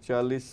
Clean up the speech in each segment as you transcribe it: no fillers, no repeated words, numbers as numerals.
40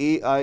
AI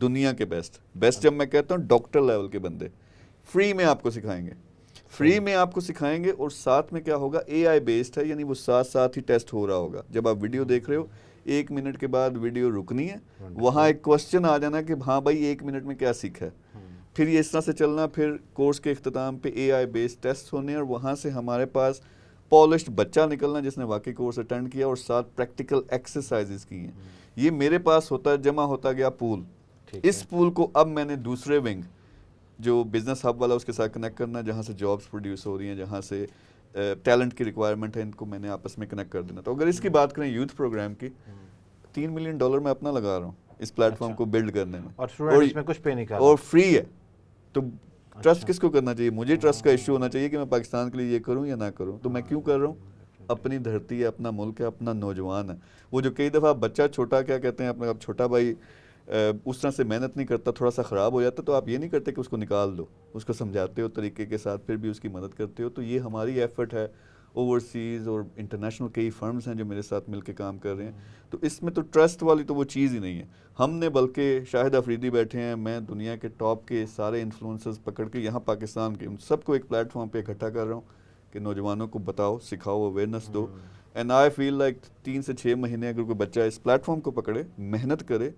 دنیا کے best جب میں کہتا ہوں ڈاکٹر لیول کے بندے فری میں آپ کو سکھائیں گے اور ساتھ میں کیا ہوگا اے آئی بیسڈ ہے, یعنی وہ ساتھ ہی ٹیسٹ ہو رہا ہوگا. جب آپ ویڈیو دیکھ رہے ہو 1 منٹ کے بعد ویڈیو رکنی ہے, وہاں ایک کوسچن آ جانا کہ ہاں بھائی 1 منٹ میں کیا سیکھا ہے, پھر یہ اس طرح سے چلنا, پھر کورس کے اختتام پہ اے آئی بیسڈ ٹیسٹ ہونے اور وہاں سے ہمارے پاس پالشڈ بچہ نکلنا جس نے واقعی کورس اٹینڈ کیا اور ساتھ پریکٹیکل ایکسرسائزز کی ہیں. یہ میرے پاس جمع ہوتا گیا پول. اس پول کو اب میں نے دوسرے ونگ جو بزنس ہب والا اس کے ساتھ کنیکٹ کرنا, جہاں سے جابس پروڈیوس ہو رہی ہیں, جہاں سے ٹیلنٹ کی ریکوائرمنٹ ہے, ان کو میں نے آپس میں کنیکٹ کر دینا. تو اگر اس کی بات کریں یوتھ پروگرام کی, $3 ملین میں اپنا لگا رہا ہوں اس پلیٹ فارم کو بلڈ کرنے میں, اور اس میں کچھ پے نہیں کر رہا اور فری ہے. تو ٹرسٹ کس کو کرنا چاہیے؟ مجھے ٹرسٹ کا ایشو ہونا چاہیے کہ میں پاکستان کے لیے یہ کروں یا نہ کروں. تو میں کیوں کر رہا ہوں؟ اپنی دھرتی ہے, اپنا ملک ہے, اپنا نوجوان ہے. وہ جو کئی دفعہ بچہ چھوٹا کیا کہتے ہیں اپنا, اب چھوٹا بھائی اس طرح سے محنت نہیں کرتا, تھوڑا سا خراب ہو جاتا, تو آپ یہ نہیں کرتے کہ اس کو نکال دو, اس کو سمجھاتے ہو طریقے کے ساتھ, پھر بھی اس کی مدد کرتے ہو. تو یہ ہماری ایفرٹ ہے. اوورسیز اور انٹرنیشنل کئی فرمز ہیں جو میرے ساتھ مل کے کام کر رہے ہیں. تو اس میں تو ٹرسٹ والی تو وہ چیز ہی نہیں ہے. ہم نے بلکہ شاہد افریدی بیٹھے ہیں, میں دنیا کے ٹاپ کے سارے انفلوئنسرز پکڑ کے یہاں پاکستان کے ان سب کو ایک پلیٹ فارم پہ اکٹھا کر رہا ہوں کہ نوجوانوں کو بتاؤ, سکھاؤ, اویئرنیس دو. اینڈ آئی فیل لائک 3 سے 6 مہینے اگر کوئی بچہ اس پلیٹ فارم کو پکڑے, محنت کرے,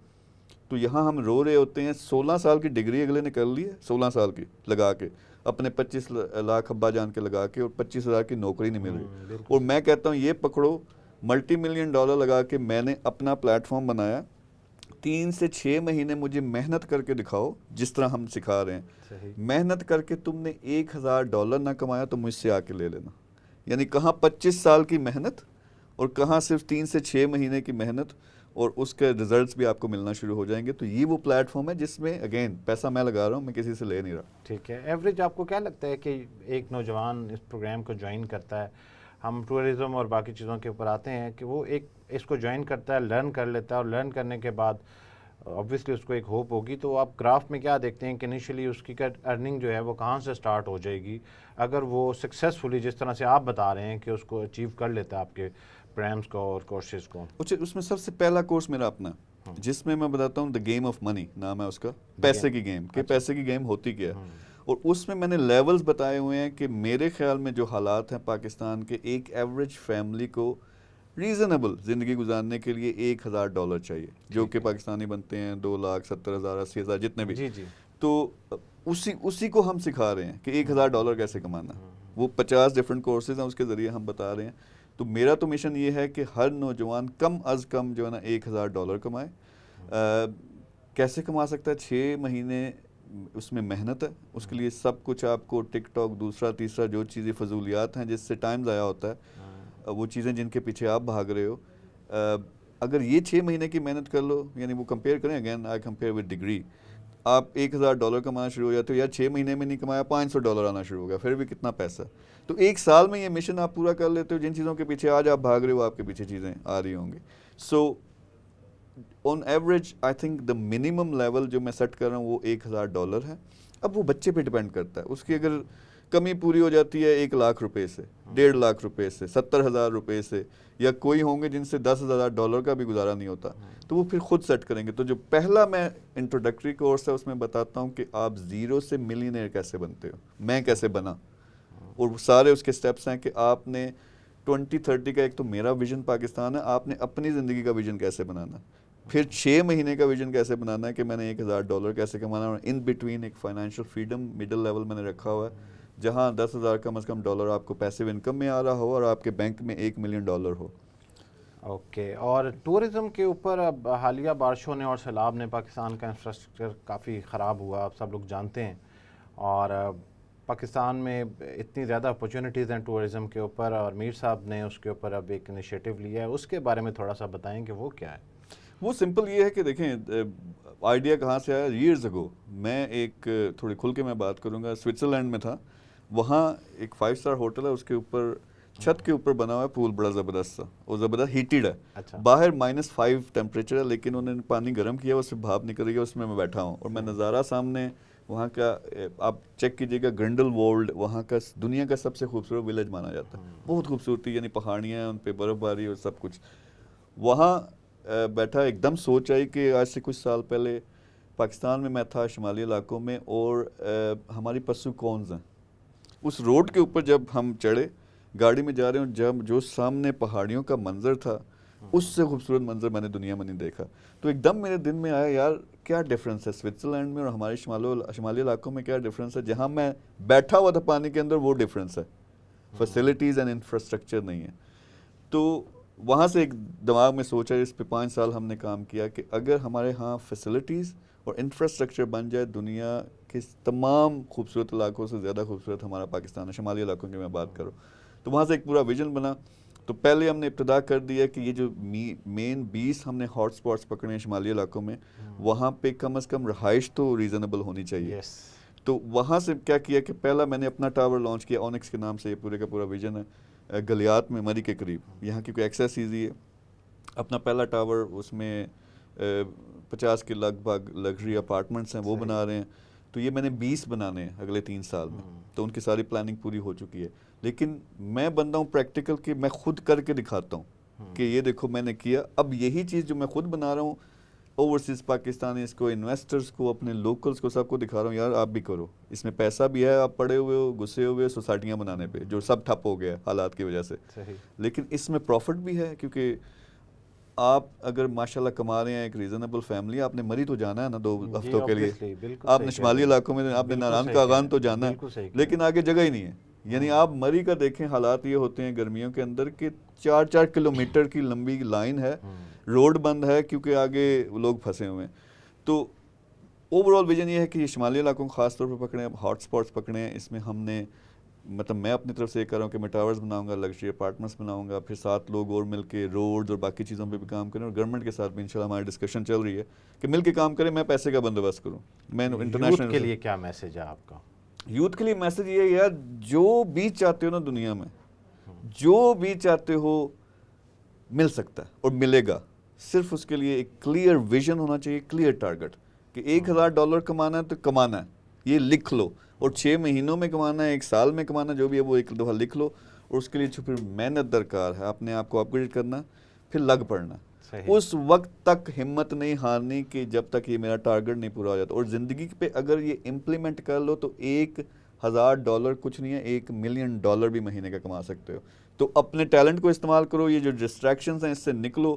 تو یہاں ہم رو رہے ہوتے ہیں 16 سال کی ڈگری اگلے نے کر لی ہے, 16 سال کی لگا کے, اپنے 25 لاکھ ابا جان کے لگا کے, اور 25,000 کی نوکری نہیں مل رہی. اور میں کہتا ہوں یہ پکڑو, $multi million لگا کے میں نے اپنا پلیٹ فارم بنایا, 3 سے 6 مہینے مجھے محنت کر کے دکھاؤ جس طرح ہم سکھا رہے ہیں. محنت کر کے تم نے $1,000 نہ کمایا تو مجھ سے آ کے لے لینا. یعنی کہاں 25 سال کی محنت اور کہاں صرف 3 سے 6 مہینے کی محنت, اور اس کے ریزلٹس بھی آپ کو ملنا شروع ہو جائیں گے. تو یہ وہ پلیٹ فارم ہے جس میں اگین پیسہ میں لگا رہا ہوں, میں کسی سے لے نہیں رہا. ٹھیک ہے. ایوریج آپ کو کیا لگتا ہے کہ ایک نوجوان اس پروگرام کو جوائن کرتا ہے, ہم ٹورزم اور باقی چیزوں کے اوپر آتے ہیں, کہ وہ ایک اس کو جوائن کرتا ہے, لرن کر لیتا ہے, اور لرن کرنے کے بعد obviously اس کو ایک ہوپ ہوگی, تو آپ گراف میں کیا دیکھتے ہیں کہ انیشلی اس کی ارننگ جو ہے وہ کہاں سے سٹارٹ ہو جائے گی اگر وہ سکسیزفلی جس طرح سے آپ بتا رہے ہیں کہ اس کو اچیو کر لیتا ہے آپ کے پروگرامس کو اور کورسز کو؟ اس میں سب سے پہلا کورس میرا اپنا, جس میں میں بتاتا ہوں دا گیم آف منی نام ہے اس کا, پیسے کی گیم, کہ پیسے کی گیم ہوتی کیا ہے. اور اس میں میں نے لیولز بتائے ہوئے ہیں کہ میرے خیال میں جو حالات ہیں پاکستان کے, ایک ایوریج فیملی کو ریزنیبل زندگی گزارنے کے لیے $1,000 چاہیے, جو کہ پاکستانی بنتے ہیں 2,70,000 80,000 جتنے بھی. تو اسی کو ہم سکھا رہے ہیں کہ $1,000 کیسے کمانا. وہ 50 ڈفرینٹ کورسز ہیں, اس کے ذریعے ہم بتا رہے ہیں. تو میرا تو مشن یہ ہے کہ ہر نوجوان کم از کم جو ہے نا $1,000 کمائے. کیسے کما سکتا ہے؟ 6 مہینے اس میں محنت ہے, اس کے لیے سب کچھ آپ کو ٹک ٹاک دوسرا تیسرا جو چیزیں فضولیات ہیں جس سے ٹائم ضائع ہوتا ہے, وہ چیزیں جن کے پیچھے آپ بھاگ رہے ہو, اگر یہ 6 مہینے کی محنت کر لو, یعنی وہ کمپیئر کریں, again I compare with degree, آپ $1,000 کمانا شروع ہو جاتے ہو, یا 6 مہینے میں نہیں کمایا $500 آنا شروع ہو گیا, پھر بھی کتنا پیسہ. تو 1 سال میں یہ مشن آپ پورا کر لیتے ہو, جن چیزوں کے پیچھے آج آپ بھاگ رہے ہو آپ کے پیچھے چیزیں آ رہی ہوں گی. So on average I think the minimum level جو میں سیٹ کر رہا ہوں وہ $1,000 ہے. اب وہ بچے پہ ڈپینڈ کرتا ہے, اس کی اگر کمی پوری ہو جاتی ہے $1,00,000 سے, $1.5 سے, $70,000 سے, یا کوئی ہوں گے جن سے $10,000 کا بھی گزارا نہیں ہوتا, تو وہ پھر خود سیٹ کریں گے. تو جو پہلا میں انٹروڈکٹری کورس ہے اس میں بتاتا ہوں کہ آپ 0 سے ملینئر کیسے بنتے ہو, میں کیسے بنا, اور سارے اس کے سٹیپس ہیں کہ آپ نے 2030 کا ایک تو میرا ویژن پاکستان ہے, آپ نے اپنی زندگی کا ویژن کیسے بنانا, پھر 6 مہینے کا ویژن کیسے بنانا ہے کہ میں نے $1,000 کیسے کمانا, اور ان بٹوین ایک فائنینشیل فریڈم مڈل لیول میں نے رکھا ہوا ہے, جہاں 10,000 کم از کم ڈالر آپ کو پیسیو انکم میں آ رہا ہو اور آپ کے بینک میں $1 ملین ہو. اوکے. اور ٹورزم کے اوپر اب حالیہ بارشوں نے اور سیلاب نے پاکستان کا انفراسٹرکچر کافی خراب ہوا, آپ سب لوگ جانتے ہیں, اور پاکستان میں اتنی زیادہ اپرچونیٹیز ہیں ٹورزم کے اوپر, اور میر صاحب نے اس کے اوپر اب ایک انیشیٹو لیا ہے, اس کے بارے میں تھوڑا سا بتائیں کہ وہ کیا ہے. وہ سمپل یہ ہے کہ دیکھیں آئیڈیا کہاں سے آیا. ایئرز اگو میں ایک تھوڑی کھل کے میں بات کروں گا, سوئٹزرلینڈ میں تھا, وہاں ایک 5 اسٹار ہوٹل ہے, اس کے اوپر چھت کے اوپر بنا ہوا ہے پول, بڑا زبردست سا, اور زبردست ہیٹڈ ہے, باہر -5 ٹیمپریچر ہے, لیکن انہوں نے پانی گرم کیا, اس سے بھاپ نکل رہی ہے, اس میں بیٹھا ہوں, اور میں نظارہ سامنے وہاں کا آپ چیک کیجئے گا, گرنڈل ورلڈ وہاں کا دنیا کا سب سے خوبصورت ولیج مانا جاتا ہے, بہت خوبصورتی, یعنی پہاڑیاں, ان پہ برف باری اور سب کچھ. وہاں بیٹھا ایک دم سوچ آئی کہ آج سے کچھ سال پہلے پاکستان میں تھا شمالی علاقوں میں، اور ہماری پسو کونز ہیں، اس روڈ کے اوپر جب ہم چڑھے گاڑی میں جا رہے ہوں، جب جو سامنے پہاڑیوں کا منظر تھا اس سے خوبصورت منظر میں نے دنیا میں نہیں دیکھا. تو ایک دم میرے دل میں آیا یار کیا ڈفرینس ہے سوئٹزرلینڈ میں اور ہمارے شمالی علاقوں میں، کیا ڈفرینس ہے. جہاں میں بیٹھا ہوا تھا پانی کے اندر وہ ڈفرینس ہے، فیسلٹیز اینڈ انفراسٹرکچر نہیں ہے. تو وہاں سے ایک دماغ میں سوچا، اس پہ 5 سال ہم نے کام کیا کہ اگر ہمارے ہاں فیسلٹیز اور انفراسٹرکچر بن جائے دنیا کے تمام خوبصورت علاقوں سے زیادہ خوبصورت ہمارا پاکستان ہے، شمالی علاقوں کی میں بات کروں. تو وہاں سے ایک پورا ویژن بنا. تو پہلے ہم نے ابتدا کر دیا کہ یہ جو مین 20 ہم نے ہاٹ سپاٹس پکڑے ہیں شمالی علاقوں میں، وہاں پہ کم از کم رہائش تو ریزنیبل ہونی چاہیے. تو وہاں سے کیا کیا کہ پہلا میں نے اپنا ٹاور لانچ کیا اونکس کے نام سے، یہ پورے کا پورا ویژن ہے گلیات میں مری کے قریب، یہاں کی کوئی ایکسیس ایزی ہے. اپنا پہلا ٹاور اس میں 50 کے لگ بھگ لگژری اپارٹمنٹس ہیں وہ بنا رہے ہیں. تو یہ میں نے 20 بنانے ہیں اگلے 3 سال میں، تو ان کی ساری پلاننگ پوری ہو چکی ہے. لیکن میں بندہ ہوں پریکٹیکل کہ میں خود کر کے دکھاتا ہوں کہ یہ دیکھو میں نے کیا. اب یہی چیز جو میں خود بنا رہا ہوں اوورسیز پاکستانیز کو، انویسٹرز کو، اپنے لوکلز کو، سب کو دکھا رہا ہوں یار آپ بھی کرو. اس میں پیسہ بھی ہے، آپ پڑے ہوئے ہو گھسے ہوئے سوسائٹیاں بنانے پہ جو سب ٹھپ ہو گیا حالات کی وجہ سے، لیکن اس میں پروفٹ بھی ہے کیونکہ آپ اگر ماشاءاللہ کما رہے ہیں ایک ریزنیبل فیملی، آپ نے مری تو جانا ہے نا 2 ہفتوں کے لیے. آپ نے شمالی علاقوں میں آپ نے ناران کا آغان تو جانا ہے، لیکن آگے جگہ ہی نہیں ہے. یعنی آپ مری کا دیکھیں حالات یہ ہوتے ہیں گرمیوں کے اندر کہ 4 کلومیٹر کی لمبی لائن ہے، روڈ بند ہے کیونکہ آگے لوگ پھنسے ہوئے ہیں. تو اوور آل ویژن یہ ہے کہ یہ شمالی علاقوں کو خاص طور پہ پکڑیں، ہاٹ سپاٹس پکڑیں. اس میں ہم نے مطلب میں اپنی طرف سے یہ کر رہا ہوں کہ میں ٹاورز بناؤں گا، لگژری اپارٹمنٹس بناؤں گا، پھر 7 لوگ اور مل کے روڈز اور باقی چیزوں پہ بھی کام کریں، اور گورنمنٹ کے ساتھ بھی انشاءاللہ ہماری ڈسکشن چل رہی ہے کہ مل کے کام کریں. میں پیسے کا بندوبست کروں. میں انٹرنیشنل کے لیے کیا میسج ہے آپ کا؟ یوتھ کے لیے میسج یہ ہے یار جو بھی چاہتے ہو نا دنیا میں، جو بھی چاہتے ہو مل سکتا ہے اور ملے گا. صرف اس کے لیے ایک کلیئر ویژن ہونا چاہیے، کلیئر ٹارگٹ کہ $1000 کمانا ہے تو کمانا ہے، یہ لکھ لو. اور 6 مہینوں میں کمانا ہے، 1 سال میں کمانا، جو بھی ہے وہ ایک دفعہ لکھ لو. اور اس کے لیے پھر محنت درکار ہے، اپنے آپ کو اپ گریڈ کرنا، پھر لگ پڑنا. اس وقت تک ہمت نہیں ہارنی کہ جب تک یہ میرا ٹارگٹ نہیں پورا ہو جاتا. اور زندگی پہ اگر یہ امپلیمنٹ کر لو تو $1000 کچھ نہیں ہے، $1 ملین بھی مہینے کا کما سکتے ہو. تو اپنے ٹیلنٹ کو استعمال کرو، یہ جو ڈسٹریکشنز ہیں اس سے نکلو،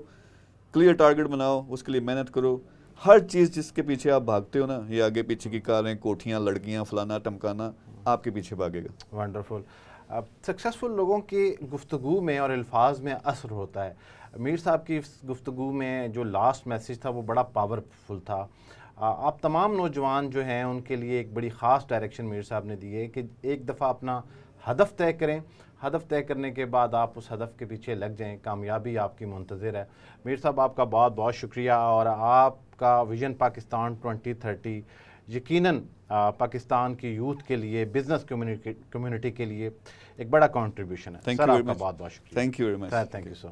کلیئر ٹارگٹ بناؤ، اس کے لیے محنت کرو. ہر چیز جس کے پیچھے آپ بھاگتے ہو نا، یہ آگے پیچھے کی کاریں، کوٹھیاں، لڑکیاں، فلانا ٹمکانا، آپ کے پیچھے بھاگے گا. ونڈرفل. سکسیسفل لوگوں کی گفتگو میں اور الفاظ میں اثر ہوتا ہے. میر صاحب کی گفتگو میں جو لاسٹ میسیج تھا وہ بڑا پاورفل تھا. آپ تمام نوجوان جو ہیں ان کے لیے ایک بڑی خاص ڈائریکشن میر صاحب نے دی ہے کہ ایک دفعہ اپنا ہدف طے کریں، ہدف طے کرنے کے بعد آپ اس ہدف کے پیچھے لگ جائیں، کامیابی آپ کی منتظر ہے. میر صاحب آپ کا بہت بہت شکریہ، اور آپ کا ویژن پاکستان 2030 یقیناً پاکستان کی یوتھ کے لیے، بزنس کمیونٹی کے لیے ایک بڑا کنٹریبیوشن ہے. سر آپ کا بہت بہت شکریہ. Thank you very much. Thank you so much.